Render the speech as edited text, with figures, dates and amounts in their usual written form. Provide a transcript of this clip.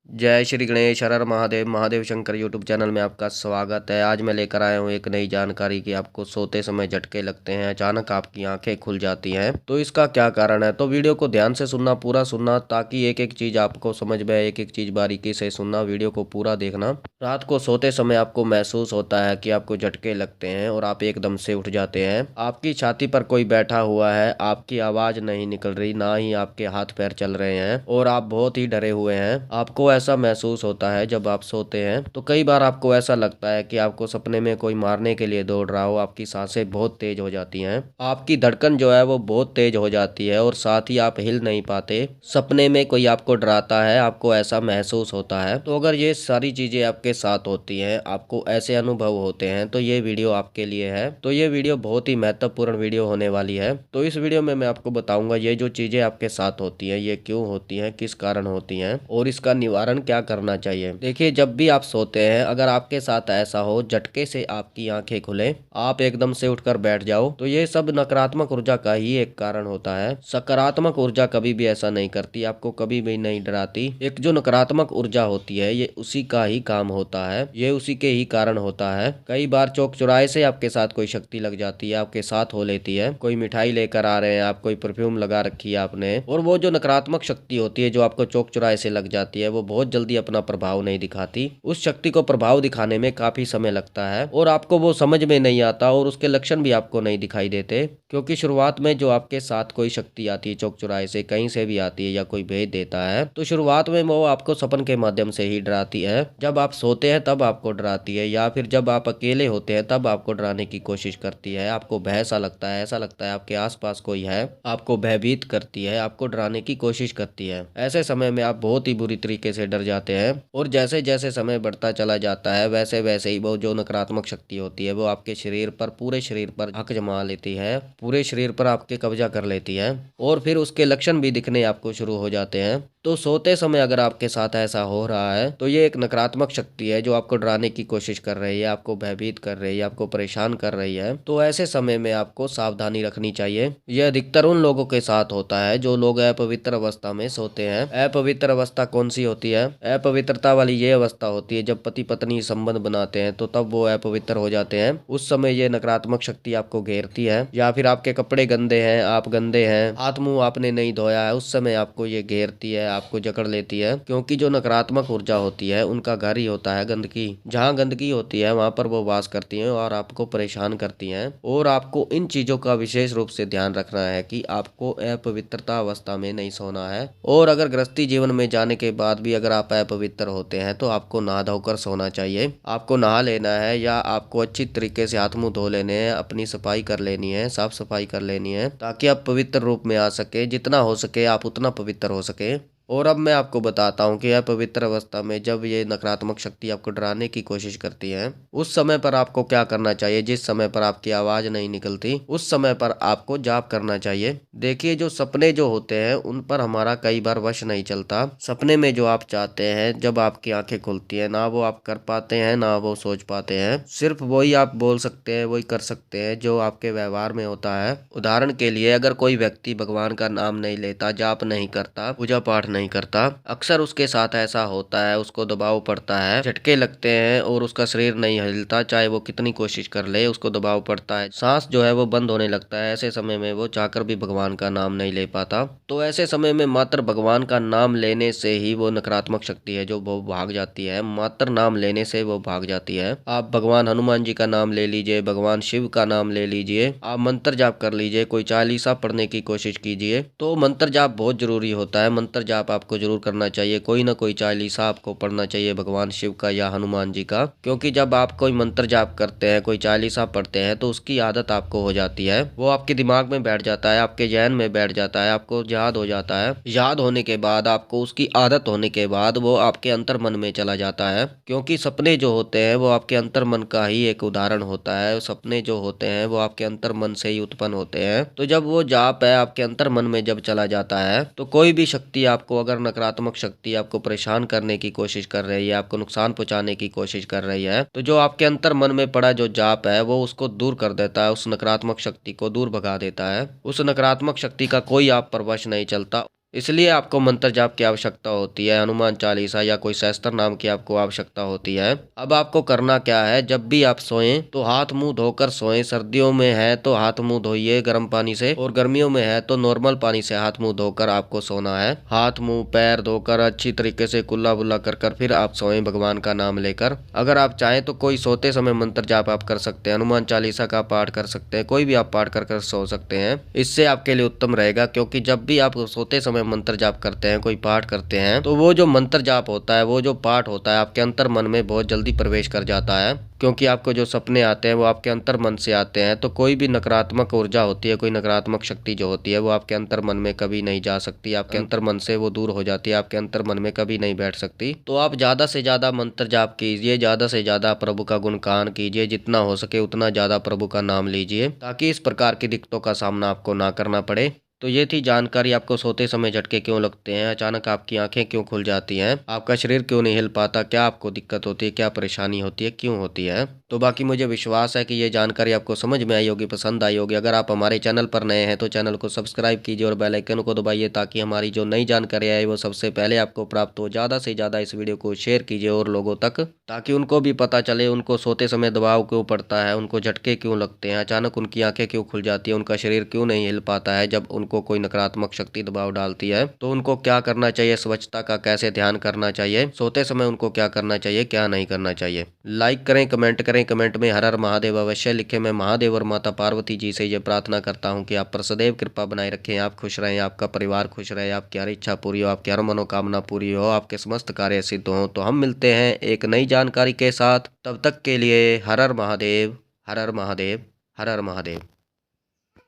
जय श्री गणेश हर हर Mahadev Mahadev Shankar YouTube channel में आपका स्वागत है। आज मैं लेकर आया हूँ एक नई जानकारी कि आपको सोते समय झटके लगते हैं, अचानक आपकी आंखें खुल जाती हैं, तो इसका क्या कारण है। तो वीडियो को ध्यान से सुनना, पूरा सुनना, ताकि एक एक चीज आपको समझ में आए, एक एक चीज बारीकी से सुनना, वीडियो को पूरा देखना। रात को सोते समय आपको महसूस होता है कि आपको झटके लगते हैं और आप एकदम से उठ जाते हैं। आपकी छाती पर कोई बैठा हुआ है, आपकी आवाज नहीं निकल रही, ना ही आपके हाथ पैर चल रहे हैं और आप बहुत ही डरे हुए हैं। आपको ऐसा महसूस होता है जब आप सोते हैं। तो कई बार आपको ऐसा लगता है कि आपको सपने में कोई मारने के लिए दौड़ रहा हो। आपकी सांसें बहुत तेज हो जाती हैं, आपकी धड़कन जो है वो बहुत तेज हो जाती है और साथ ही आप हिल नहीं पाते। सपने में कोई आपको डराता है, आपको ऐसा महसूस होता है। तो अगर ये सारी चीजें आपके साथ होती हैं, आपको ऐसे अनुभव होते हैं, तो ये वीडियो आपके लिए है। तो ये वीडियो बहुत ही महत्वपूर्ण वीडियो होने वाली है। तो इस वीडियो में मैं आपको बताऊंगा ये जो चीजें आपके साथ होती हैं ये क्यों होती हैं, किस कारण होती हैं और इसका निवारण क्या करना चाहिए। देखिए, जब भी आप सोते हैं, अगर आपके साथ ऐसा हो, झटके से आपकी आंखें खुले, आप एकदम से उठकर बैठ जाओ, तो ये सब नकारात्मक ऊर्जा का ही एक कारण होता है। सकारात्मक ऊर्जा कभी भी ऐसा नहीं करती, आपको कभी भी नहीं डराती। एक जो नकारात्मक ऊर्जा होती है ये उसी का ही काम होता है, ये उसी के ही कारण होता है। कई बार चौक चौराहे से आपके साथ कोई शक्ति लग जाती है, आपके साथ हो लेती है। कोई मिठाई लेकर आ रहे हैं आप, कोई परफ्यूम लगा रखी है आपने, और वो जो नकारात्मक शक्ति होती है जो आपको चौक चौराहे से लग जाती है, वो बहुत जल्दी अपना प्रभाव नहीं दिखाती। उस शक्ति को प्रभाव दिखाने में काफी समय लगता है और आपको वो समझ में नहीं आता और उसके लक्षण भी आपको नहीं दिखाई देते। क्योंकि शुरुआत में जो आपके साथ कोई शक्ति आती है, चौक चौराहे से कहीं से भी आती है या कोई भेज देता है, तो शुरुआत में वो आपको सपन के माध्यम से ही डराती है। जब आप सोते हैं तब आपको डराती है, या फिर जब आप अकेले होते हैं तब आपको डराने की कोशिश करती है। आपको भय सा लगता है, ऐसा लगता है आपके आसपास कोई है, आपको भयभीत करती है, आपको डराने की कोशिश करती है। ऐसे समय में आप बहुत ही बुरी तरीके से डर जाते हैं और जैसे जैसे समय बढ़ता चला जाता है वैसे वैसे ही वो जो नकारात्मक शक्ति होती है वो आपके शरीर पर, पूरे शरीर पर हक जमा लेती है, पूरे शरीर पर आपके कब्जा कर लेती है और फिर उसके लक्षण भी दिखने आपको शुरू हो जाते हैं। तो सोते समय अगर आपके साथ ऐसा हो रहा है तो ये एक नकारात्मक शक्ति है जो आपको डराने की कोशिश कर रही है, आपको भयभीत कर रही है, आपको परेशान कर रही है। तो ऐसे समय में आपको सावधानी रखनी चाहिए। यह अधिकतर उन लोगों के साथ होता है जो लोग अपवित्र अवस्था में सोते हैं। अपवित्र अवस्था कौन सी होती है? अपवित्रता वाली ये अवस्था होती है जब पति पत्नी संबंध बनाते हैं, तो तब वो अपवित्र हो जाते हैं। उस समय ये नकारात्मक शक्ति आपको घेरती है, या फिर आपके कपड़े गंदे हैं, आप गंदे हैं, हाथ मुंह आपने नहीं धोया है, उस समय आपको ये घेरती है, आपको जकड़ लेती है। क्योंकि जो नकारात्मक ऊर्जा होती है उनका घर ही होता है गंदगी। जहाँ गंदगी होती है वहां पर वो वास करती हैं और आपको परेशान करती हैं। और आपको इन चीजों का विशेष रूप से ध्यान रखना है कि आपको अपवित्रता अवस्था में नहीं सोना है। और अगर गृहस्थी जीवन में जाने के बाद भी अगर आप अपवित्र होते हैं तो आपको नहा धोकर सोना चाहिए। आपको नहा लेना है या आपको अच्छी तरीके से हाथ मुंह धो लेने हैं, अपनी सफाई कर लेनी है, साफ सफाई कर लेनी है, ताकि आप पवित्र रूप में आ सके। जितना हो सके आप उतना पवित्र हो सके। और अब मैं आपको बताता हूँ कि अपवित्र अवस्था में जब ये नकारात्मक शक्ति आपको डराने की कोशिश करती है, उस समय पर आपको क्या करना चाहिए। जिस समय पर आपकी आवाज नहीं निकलती उस समय पर आपको जाप करना चाहिए। देखिए, जो सपने जो होते हैं उन पर हमारा कई बार वश नहीं चलता। सपने में जो आप चाहते हैं, जब आपकी आंखें खुलती है, ना वो आप कर पाते हैं ना वो सोच पाते हैं। सिर्फ वही आप बोल सकते हैं, वही कर सकते हैं जो आपके व्यवहार में होता है। उदाहरण के लिए, अगर कोई व्यक्ति भगवान का नाम नहीं लेता, जाप नहीं करता, पूजा पाठ नहीं करता, अक्सर उसके साथ ऐसा होता है, उसको दबाव पड़ता है, झटके लगते हैं और उसका शरीर नहीं हिलता। चाहे वो कितनी कोशिश कर ले, उसको दबाव पड़ता है, सांस जो है वो बंद होने लगता है। ऐसे समय में वो चाहकर भी भगवान का नाम नहीं ले पाता। तो ऐसे समय में मात्र भगवान का नाम लेने से ही वो नकारात्मक शक्ति है जो वो भाग जाती है। मात्र नाम लेने से वो भाग जाती है। आप भगवान हनुमान जी का नाम ले लीजिए, भगवान शिव का नाम ले लीजिए, आप मंत्र जाप कर लीजिए, कोई चालीसा पढ़ने की कोशिश कीजिए। तो मंत्र जाप बहुत जरूरी होता है। मंत्र जाप आपको जरूर करना चाहिए। कोई ना कोई चालीसा आपको पढ़ना चाहिए भगवान शिव का या हनुमान जी का। क्योंकि जब आप कोई मंत्र जाप करते हैं, कोई चालीसा पढ़ते हैं, तो उसकी आदत आपको हो जाती है। वो आपके दिमाग में बैठ जाता है, आपके जहन में बैठ जाता है, आपको याद हो जाता है। याद होने के बाद, आपको उसकी आदत होने के बाद वो आपके अंतर मन में चला जाता है। क्योंकि सपने जो होते हैं वो आपके अंतर मन का ही एक उदाहरण होता है। सपने जो होते हैं वो आपके अंतर मन से ही उत्पन्न होते हैं। तो जब वो जाप है आपके अंतर मन में जब चला जाता है, तो कोई भी शक्ति आपको, अगर नकारात्मक शक्ति आपको परेशान करने की कोशिश कर रही है, आपको नुकसान पहुंचाने की कोशिश कर रही है, तो जो आपके अंतर मन में पड़ा जो जाप है वो उसको दूर कर देता है, उस नकारात्मक शक्ति को दूर भगा देता है। उस नकारात्मक शक्ति का कोई आप पर वश नहीं चलता। इसलिए आपको मंत्र जाप की आवश्यकता होती है, हनुमान चालीसा या कोई सहस्त्र नाम की आपको आवश्यकता होती है। अब आपको करना क्या है, जब भी आप सोएं तो हाथ मुंह धोकर सोएं। सर्दियों में है तो हाथ मुंह धोइए गर्म पानी से, और गर्मियों में है तो नॉर्मल पानी से हाथ मुंह धोकर आपको सोना है। हाथ मुंह पैर धोकर अच्छी तरीके से कुल्ला बुल्ला कर फिर आप सोएं भगवान का नाम लेकर। अगर आप चाहें तो कोई सोते समय मंत्र जाप आप कर सकते हैं, हनुमान चालीसा का पाठ कर सकते हैं, कोई भी आप पाठ कर सो सकते हैं। इससे आपके लिए उत्तम रहेगा, क्योंकि जब भी आप सोते समय मंत्र जाप करते हैं, कोई पाठ करते हैं, तो वो जो मंत्र जाप होता है, वो जो पाठ होता है, आपके अंतर मन में बहुत जल्दी प्रवेश कर जाता है। क्योंकि आपको जो सपने आते हैं वो आपके अंतर मन से आते हैं, तो कोई भी नकारात्मक ऊर्जा होती है, कोई नकारात्मक शक्ति जो होती है, वो आपके अंतर मन में कभी नहीं जा सकती। आपके अंतर मन से वो दूर हो जाती है, आपके अंतर मन में कभी नहीं बैठ सकती। तो आप ज्यादा से ज्यादा मंत्र जाप कीजिए, ज्यादा से ज्यादा प्रभु का गुणगान कीजिए, जितना हो सके उतना ज्यादा प्रभु का नाम लीजिए, ताकि इस प्रकार की दिक्कतों का सामना आपको ना करना पड़े। तो ये थी जानकारी, आपको सोते समय झटके क्यों लगते हैं, अचानक आपकी आंखें क्यों खुल जाती हैं, आपका शरीर क्यों नहीं हिल पाता, क्या आपको दिक्कत होती है, क्या परेशानी होती है, क्यों होती है। तो बाकी मुझे विश्वास है कि ये जानकारी आपको समझ में आई होगी, पसंद आई होगी। अगर आप हमारे चैनल पर नए हैं तो चैनल को सब्सक्राइब कीजिए और बेल आइकन को दबाइए, ताकि हमारी जो नई जानकारी आए वो सबसे पहले आपको प्राप्त हो। ज़्यादा से ज़्यादा इस वीडियो को शेयर कीजिए और लोगों तक, ताकि उनको भी पता चले उनको सोते समय दबाव क्यों पड़ता है, उनको झटके क्यों लगते हैं, अचानक उनकी आंखें क्यों खुल जाती है, उनका शरीर क्यों नहीं हिल पाता है जब उनको कोई नकारात्मक शक्ति दबाव डालती है। तो उनको क्या करना चाहिए, स्वच्छता का कैसे ध्यान करना चाहिए, सोते समय उनको क्या करना चाहिए, क्या नहीं करना चाहिए। लाइक करें, कमेंट करें, कमेंट में हर हर महादेव अवश्य लिखें। मैं महादेव और माता पार्वती जी से ये प्रार्थना करता हूँ कि आप पर सदैव कृपा बनाए रखें, आप खुश रहें, आपका परिवार खुश रहे, आपकी हर इच्छा पूरी हो, आपकी हर मनोकामना पूरी हो, आपके समस्त कार्य सिद्ध हों। तो हम मिलते हैं एक नई जानकारी के साथ, तब तक के लिए हर हर महादेव, हर हर महादेव, हर हर महादेव।